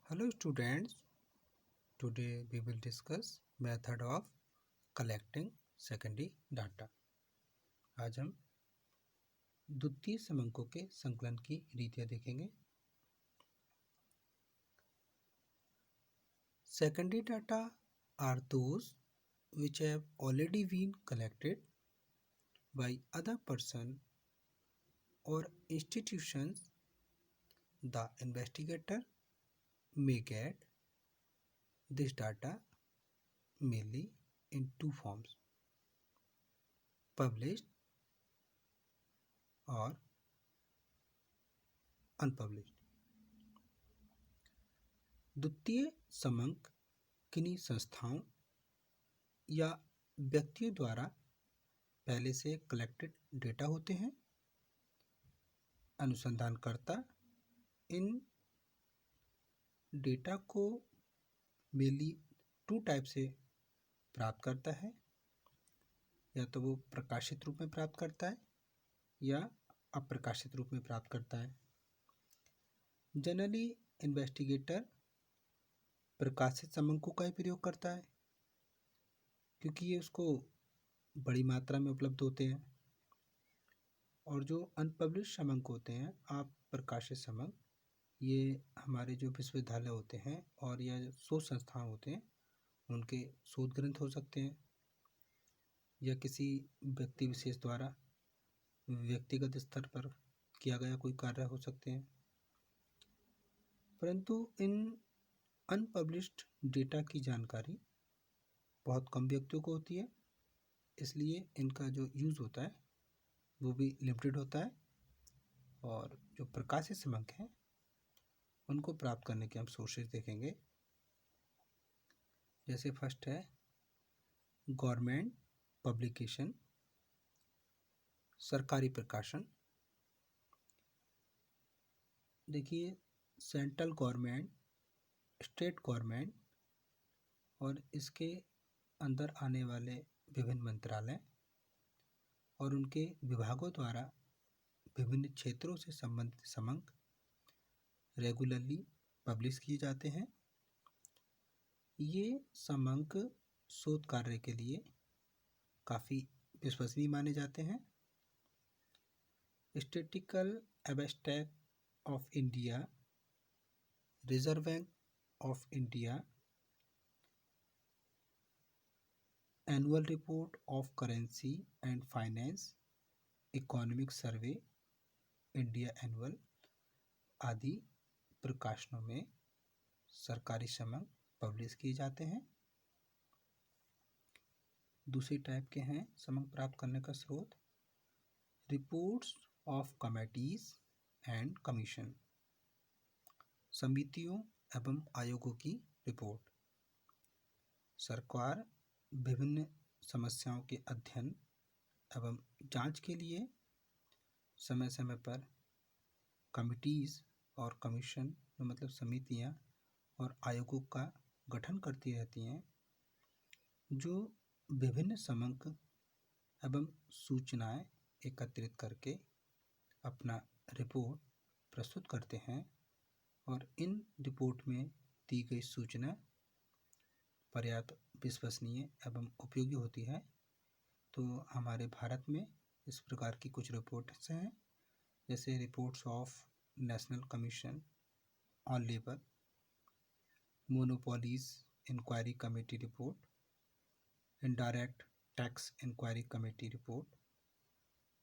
Hello students, today we will discuss method of collecting secondary data. आज हम द्वितीय समंकों के संकलन की रीतियाँ देखेंगे. Secondary data are those which have already been collected by other person or institutions. The investigator may get this data mainly in two forms: published or unpublished. द्वितीय समंक किन्हीं संस्थाओं या व्यक्तियों द्वारा पहले से कलेक्टेड डेटा होते हैं. अनुसंधानकर्ता इन डेटा को मेनली टू टाइप से प्राप्त करता है. या तो वो प्रकाशित रूप में प्राप्त करता है या अप्रकाशित रूप में प्राप्त करता है. जनरली इन्वेस्टिगेटर प्रकाशित समंकों का ही प्रयोग करता है क्योंकि ये उसको बड़ी मात्रा में उपलब्ध होते हैं. और जो अनपब्लिश समंक होते हैं, आप प्रकाशित समंक, ये हमारे जो विश्वविद्यालय होते हैं और या शोध संस्थान होते हैं उनके शोध ग्रंथ हो सकते हैं या किसी व्यक्ति विशेष द्वारा व्यक्तिगत स्तर पर किया गया कोई कार्य हो सकते हैं. परंतु इन अनपब्लिश्ड डेटा की जानकारी बहुत कम व्यक्तियों को होती है, इसलिए इनका जो यूज़ होता है वो भी लिमिटेड होता है. और जो प्रकाशित समंक हैं उनको प्राप्त करने के हम सोर्सेज देखेंगे. जैसे फर्स्ट है गवर्नमेंट पब्लिकेशन, सरकारी प्रकाशन. देखिए, सेंट्रल गवर्नमेंट, स्टेट गवर्नमेंट और इसके अंदर आने वाले विभिन्न मंत्रालय और उनके विभागों द्वारा विभिन्न क्षेत्रों से संबंधित समंक रेगुलरली पब्लिश किए जाते हैं. ये समंक शोध कार्य के लिए काफ़ी विश्वसनीय माने जाते हैं. Statistical abstract of India, reserve bank of India, annual report of currency and finance, economic survey India annual आदि प्रकाशनों में सरकारी समंक पब्लिश किए जाते हैं. दूसरी टाइप के हैं समंक प्राप्त करने का स्रोत reports of committees and commission, समितियों एवं आयोगों की रिपोर्ट. सरकार विभिन्न समस्याओं के अध्ययन एवं जांच के लिए समय समय पर कमिटीज़ और कमीशन मतलब समितियां और आयोगों का गठन करती रहती हैं जो विभिन्न समंक एवं सूचनाएं एकत्रित करके अपना रिपोर्ट प्रस्तुत करते हैं. और इन रिपोर्ट में दी गई सूचना पर्याप्त विश्वसनीय एवं उपयोगी होती है. तो हमारे भारत में इस प्रकार की कुछ रिपोर्ट्स हैं, जैसे reports of national commission on labour, monopolies inquiry committee report, indirect tax inquiry committee report,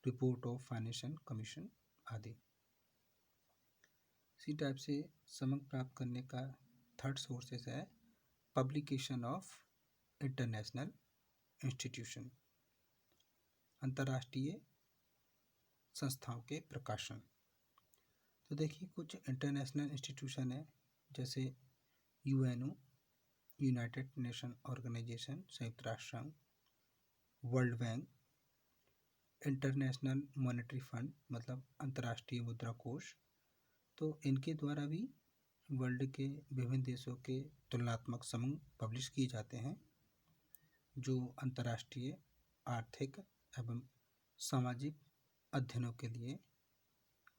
report of financial commission आदि. इसी टाइप से समंक प्राप्त करने का थर्ड सोर्सेस है पब्लिकेशन ऑफ इंटरनेशनल इंस्टीट्यूशन, अंतर्राष्ट्रीय संस्थाओं के प्रकाशन. तो देखिए, कुछ इंटरनेशनल इंस्टीट्यूशन है जैसे यूएनओ, यूनाइटेड नेशन ऑर्गेनाइजेशन, संयुक्त राष्ट्र संघ, world bank, international monetary fund मतलब अंतर्राष्ट्रीय मुद्रा कोष. तो इनके द्वारा भी वर्ल्ड के विभिन्न देशों के तुलनात्मक समंक पब्लिश किए जाते हैं जो अंतर्राष्ट्रीय आर्थिक एवं सामाजिक अध्ययनों के लिए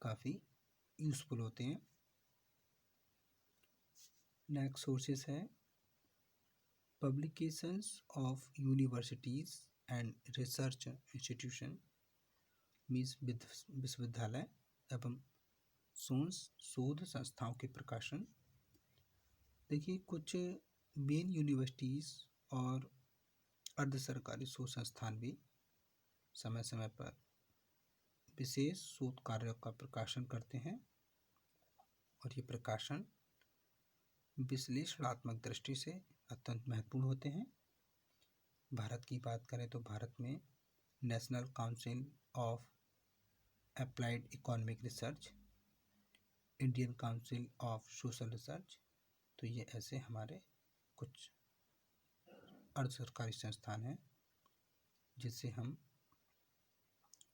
काफ़ी यूज़फुल होते हैं. नेक्स्ट सोर्सेस है publications of universities and research institution, means विश्वविद्यालय एवं शोध संस्थाओं के प्रकाशन। देखिए, कुछ मेन यूनिवर्सिटीज़ और अर्ध सरकारी शोध संस्थान भी समय समय पर विशेष शोध कार्यों का प्रकाशन करते हैं और ये प्रकाशन विश्लेषणात्मक दृष्टि से अत्यंत महत्वपूर्ण होते हैं। भारत की बात करें तो भारत में national council of applied economic research, Indian council of social research, तो ये ऐसे हमारे कुछ अर्ध सरकारी संस्थान हैं जिससे हम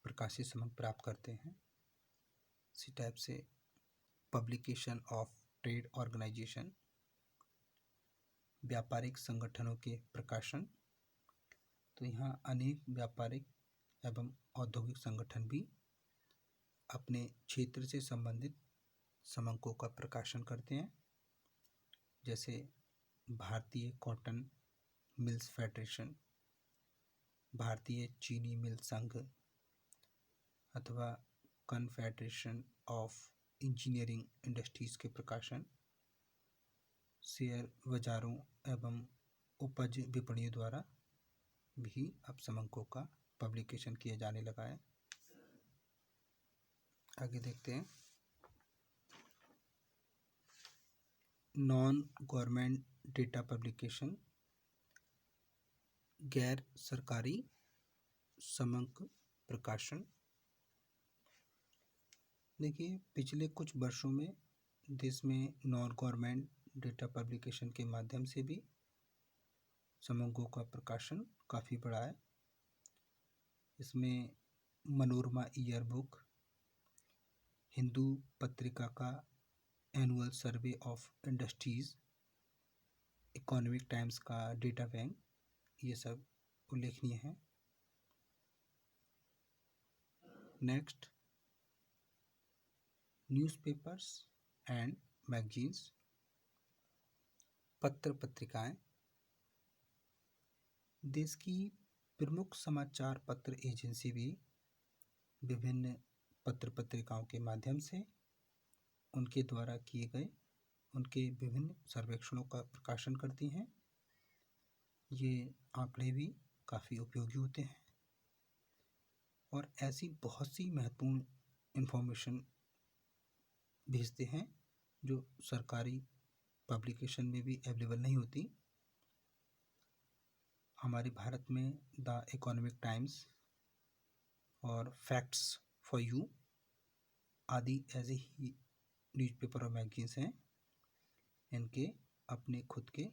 प्रकाशित सामग्री प्राप्त करते हैं। इसी टाइप से पब्लिकेशन ऑफ ट्रेड ऑर्गेनाइजेशन, व्यापारिक संगठनों के प्रकाशन, तो यहाँ अनेक व्यापारिक एवं औद्योगिक संगठन भी अपने क्षेत्र से संबंधित समंकों का प्रकाशन करते हैं, जैसे भारतीय कॉटन मिल्स फेडरेशन, भारतीय चीनी मिल संघ अथवा कन्फेडरेशन ऑफ इंजीनियरिंग इंडस्ट्रीज के प्रकाशन, शेयर बाजारों एवं उपज विपणियों द्वारा भी अब समंकों का पब्लिकेशन किया जाने लगा है। आगे देखते हैं, नॉन गवर्नमेंट डेटा पब्लिकेशन, गैर सरकारी समंक प्रकाशन। देखिए, पिछले कुछ वर्षों में देश में नॉन गवर्नमेंट डेटा पब्लिकेशन के माध्यम से भी समंकों का प्रकाशन काफ़ी बढ़ा है। इसमें मनोरमा ईयर बुक, हिंदू पत्रिका का annual survey of industries, economic times का डेटा बैंक, ये सब उल्लेखनीय हैं। नेक्स्ट, न्यूज़पेपर्स एंड मैगजीन्स, पत्र पत्रिकाएं। देश की प्रमुख समाचार पत्र एजेंसी भी विभिन्न पत्र पत्रिकाओं के माध्यम से उनके द्वारा किए गए उनके विभिन्न सर्वेक्षणों का प्रकाशन करती हैं। ये आंकड़े भी काफ़ी उपयोगी होते हैं और ऐसी बहुत सी महत्वपूर्ण इन्फॉर्मेशन भेजते हैं जो सरकारी पब्लिकेशन में भी अवेलेबल नहीं होती। हमारे भारत में द इकोनॉमिक टाइम्स और फैक्ट्स फॉर यू आदि ऐसे ही न्यूज़पेपर और मैगजीन्स हैं। इनके अपने खुद के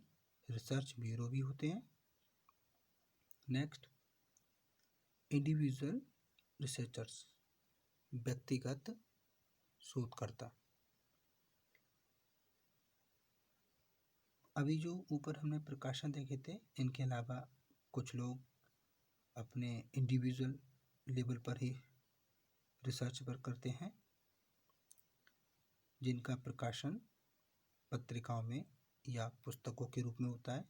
रिसर्च ब्यूरो भी होते हैं। नेक्स्ट, इंडिविजुअल रिसर्चर्स, व्यक्तिगत शोधकर्ता। अभी जो ऊपर हमने प्रकाशन देखे थे, इनके अलावा कुछ लोग अपने इंडिविजुअल लेवल पर ही रिसर्च वर्क करते हैं, जिनका प्रकाशन पत्रिकाओं में या पुस्तकों के रूप में होता है।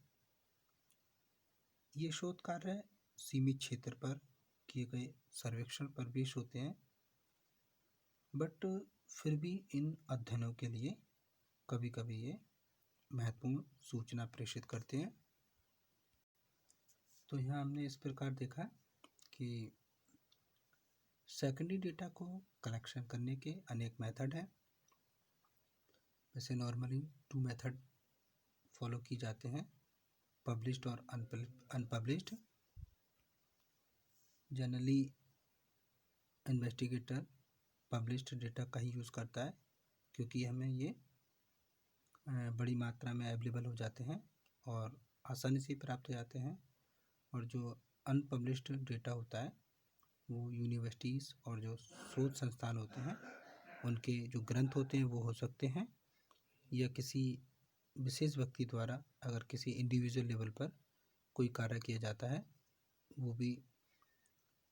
ये शोध कार्य सीमित क्षेत्र पर किए गए सर्वेक्षण पर बेस होते हैं, बट फिर भी इन अध्ययनों के लिए कभी कभी ये महत्वपूर्ण सूचना प्रेषित करते हैं। तो यहाँ हमने इस प्रकार देखा कि सेकेंडरी डेटा को कलेक्शन करने के अनेक मेथड हैं। वैसे नॉर्मली 2 मेथड फॉलो की जाते हैं, पब्लिश्ड और unpublished. Generally investigator published data का ही यूज़ करता है, क्योंकि हमें ये बड़ी मात्रा में अवेलेबल हो जाते हैं और आसानी से प्राप्त हो जाते हैं। और जो अनपब्लिश्ड डेटा होता है वो यूनिवर्सिटीज़ और जो शोध संस्थान होते हैं उनके जो ग्रंथ होते हैं वो हो सकते हैं, या किसी विशेष व्यक्ति द्वारा अगर किसी इंडिविजुअल लेवल पर कोई कार्य किया जाता है वो भी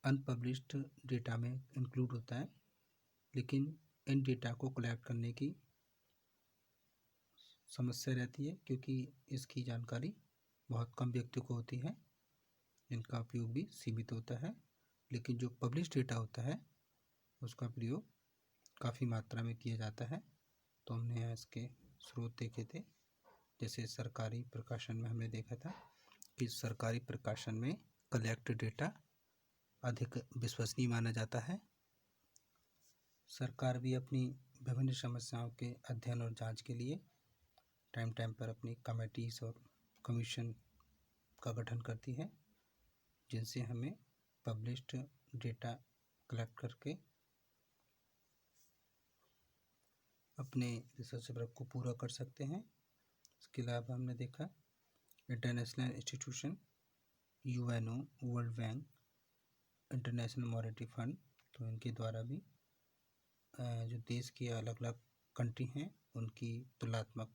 अनपब्लिश्ड डेटा में इंक्लूड होता है। लेकिन इन डेटा को कलेक्ट करने की समस्या रहती है, क्योंकि इसकी जानकारी बहुत कम व्यक्तियों को होती है, इनका उपयोग भी सीमित होता है। लेकिन जो पब्लिश डेटा होता है उसका प्रयोग काफ़ी मात्रा में किया जाता है। तो हमने यहाँ इसके स्रोत देखे थे। जैसे सरकारी प्रकाशन में हमने देखा था कि सरकारी प्रकाशन में कलेक्ट डेटा अधिक विश्वसनीय माना जाता है। सरकार भी अपनी विभिन्न समस्याओं के अध्ययन और जांच के लिए टाइम टाइम पर अपनी कमेटीज और कमीशन का गठन करती है, जिनसे हमें पब्लिश्ड डेटा कलेक्ट करके अपने रिसर्च वर्क को पूरा कर सकते हैं। इसके अलावा हमने देखा international institution, UNO, world bank, international monetary fund, तो इनके द्वारा भी जो देश के अलग अलग कंट्री हैं उनकी तुलनात्मक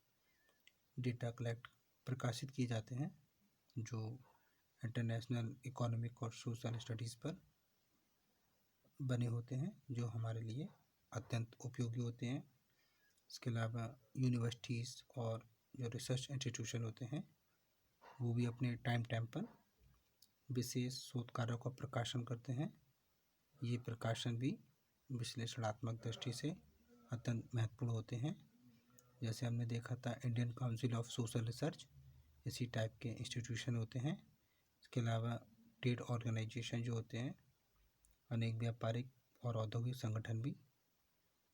डेटा कलेक्ट प्रकाशित किए जाते हैं, जो इंटरनेशनल इकोनॉमिक और सोशल स्टडीज़ पर बने होते हैं, जो हमारे लिए अत्यंत उपयोगी होते हैं। इसके अलावा यूनिवर्सिटीज़ और जो रिसर्च इंस्टीट्यूशन होते हैं वो भी अपने टाइम टाइम पर विशेष शोध कार्यों का प्रकाशन करते हैं। ये प्रकाशन भी विश्लेषणात्मक दृष्टि से अत्यंत महत्वपूर्ण होते हैं। जैसे हमने देखा था Indian council of social research, इसी टाइप के इंस्टीट्यूशन होते हैं। इसके अलावा ट्रेड ऑर्गेनाइजेशन जो होते हैं, अनेक व्यापारिक और औद्योगिक संगठन भी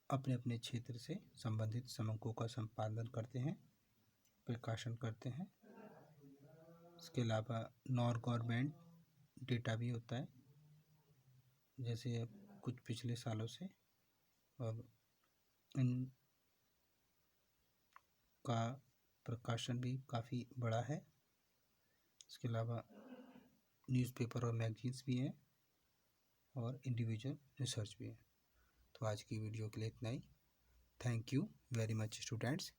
अपने अपने क्षेत्र से संबंधित समकों का संपादन करते हैं, प्रकाशन करते हैं। इसके अलावा नॉन गवर्नमेंट डेटा भी होता है, जैसे कुछ पिछले सालों से अब इन का प्रकाशन भी काफ़ी बड़ा है। इसके अलावा न्यूज़पेपर और मैगजीन्स भी हैं और इंडिविजुअल रिसर्च भी है। तो आज की वीडियो के लिए इतना ही। Thank you very much students.